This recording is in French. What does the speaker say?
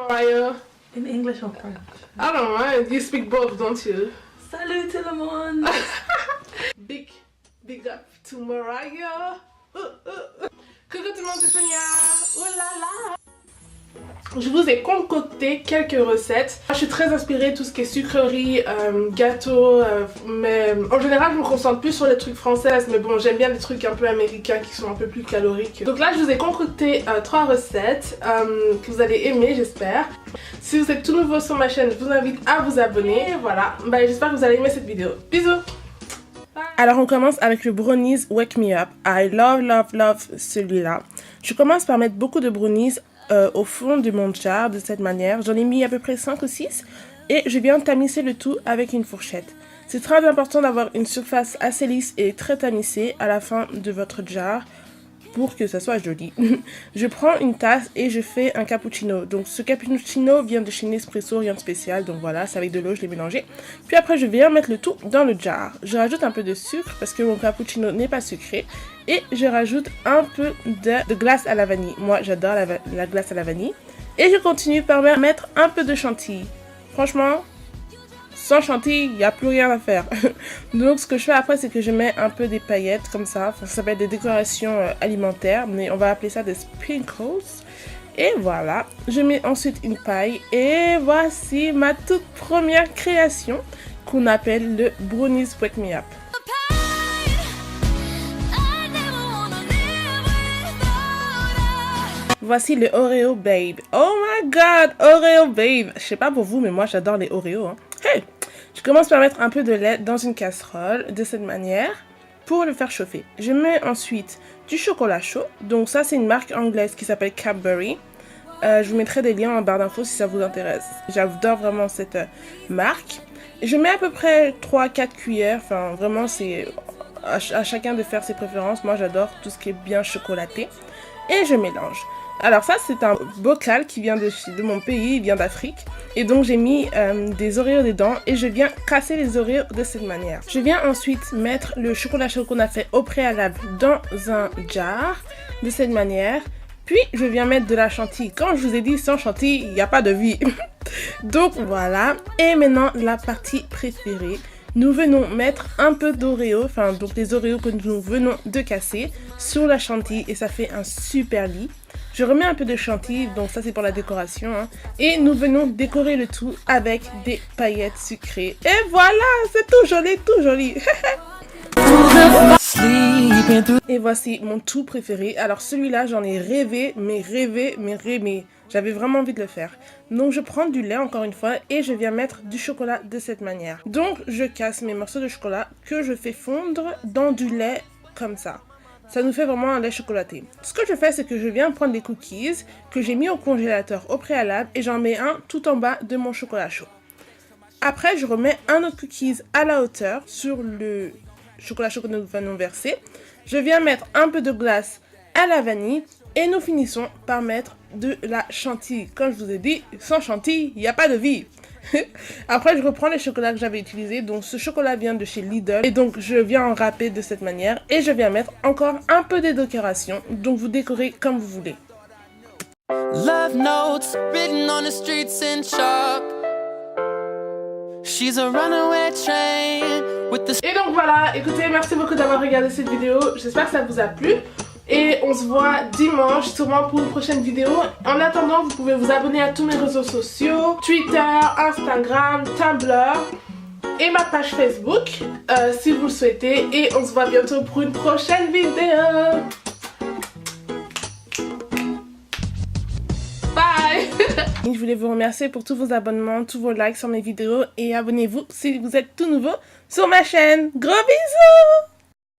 are you? In English or French? I don't mind. You speak both, don't you? Salut tout le monde! Big up to Mariah. Coucou tout le monde, c'est Sonia. Oh là là. Je vous ai concocté quelques recettes. Je suis très inspirée de tout ce qui est sucrerie, gâteau, mais en général je me concentre plus sur les trucs françaises, mais bon j'aime bien les trucs un peu américains qui sont un peu plus caloriques. Donc là je vous ai concocté 3 recettes que vous allez aimer, j'espère. Si vous êtes tout nouveau sur ma chaîne, je vous invite à vous abonner. Et voilà, j'espère que vous allez aimer cette vidéo. Bisous. Alors on commence avec le brownies Wake Me Up. I love celui-là. Je commence par mettre beaucoup de brownies au fond de mon jar de cette manière. J'en ai mis à peu près 5 ou 6 et je viens tamisser le tout avec une fourchette. C'est très important d'avoir une surface assez lisse et très tamisée à la fin de votre jar pour que ça soit joli. Je prends une tasse et je fais un cappuccino. Donc ce cappuccino vient de chez Nespresso, rien de spécial. Donc voilà, c'est avec de l'eau, je l'ai mélangé. Puis après je viens mettre le tout dans le jar. Je rajoute un peu de sucre parce que mon cappuccino n'est pas sucré. Et je rajoute un peu de glace à la vanille. Moi j'adore la glace à la vanille. Et je continue par mettre un peu de chantilly. Franchement, sans chantilly, il n'y a plus rien à faire. Donc ce que je fais après, c'est que je mets un peu des paillettes comme ça. Enfin, ça s'appelle des décorations alimentaires, mais on va appeler ça des sprinkles. Et voilà, je mets ensuite une paille. Et voici ma toute première création qu'on appelle le brownies Wake Me Up. Voici le Oreo Babe. Oh my god, Oreo Babe. Je sais pas pour vous, mais moi j'adore les Oreos. Hein. Hey! Je commence par mettre un peu de lait dans une casserole de cette manière pour le faire chauffer. Je mets ensuite du chocolat chaud. Donc ça c'est une marque anglaise qui s'appelle Cadbury. Je vous mettrai des liens en barre d'infos si ça vous intéresse. J'adore vraiment cette marque. Je mets à peu près 3-4 cuillères. Enfin vraiment c'est à chacun de faire ses préférences. Moi j'adore tout ce qui est bien chocolaté. Et je mélange. Alors ça c'est un bocal qui vient de mon pays, il vient d'Afrique. Et donc j'ai mis des Oreos dedans et je viens casser les Oreos de cette manière. Je viens ensuite mettre le chocolat chaud qu'on a fait au préalable dans un jar de cette manière. Puis je viens mettre de la chantilly. Quand je vous ai dit sans chantilly, il n'y a pas de vie. Donc voilà. Et maintenant la partie préférée. Nous venons mettre un peu d'Oreo, enfin donc les Oreos que nous venons de casser sur la chantilly et ça fait un super lit. Je remets un peu de chantilly, donc ça c'est pour la décoration. Hein. Et nous venons décorer le tout avec des paillettes sucrées. Et voilà, c'est tout joli, tout joli. Et voici mon tout préféré. Alors celui-là, j'en ai rêvé. J'avais vraiment envie de le faire. Donc je prends du lait encore une fois et je viens mettre du chocolat de cette manière. Donc je casse mes morceaux de chocolat que je fais fondre dans du lait comme ça. Ça nous fait vraiment un lait chocolaté. Ce que je fais, c'est que je viens prendre des cookies que j'ai mis au congélateur au préalable et j'en mets un tout en bas de mon chocolat chaud. Après, je remets un autre cookies à la hauteur sur le chocolat chaud que nous venons verser. Je viens mettre un peu de glace à la vanille et nous finissons par mettre de la chantilly. Comme je vous ai dit, sans chantilly, il n'y a pas de vie. Après je reprends les chocolats que j'avais utilisés. Donc ce chocolat vient de chez Lidl. Et donc je viens en râper de cette manière. Et je viens mettre encore un peu de décoration. Donc vous décorez comme vous voulez. Love notes written on the streets in chalk. She's a runaway train with the... Et donc voilà, écoutez, merci beaucoup d'avoir regardé cette vidéo. J'espère que ça vous a plu. Et on se voit dimanche sûrement pour une prochaine vidéo. En attendant, vous pouvez vous abonner à tous mes réseaux sociaux, Twitter, Instagram, Tumblr et ma page Facebook si vous le souhaitez. Et on se voit bientôt pour une prochaine vidéo. Bye. Je voulais vous remercier pour tous vos abonnements, tous vos likes sur mes vidéos et abonnez-vous si vous êtes tout nouveau sur ma chaîne. Gros bisous.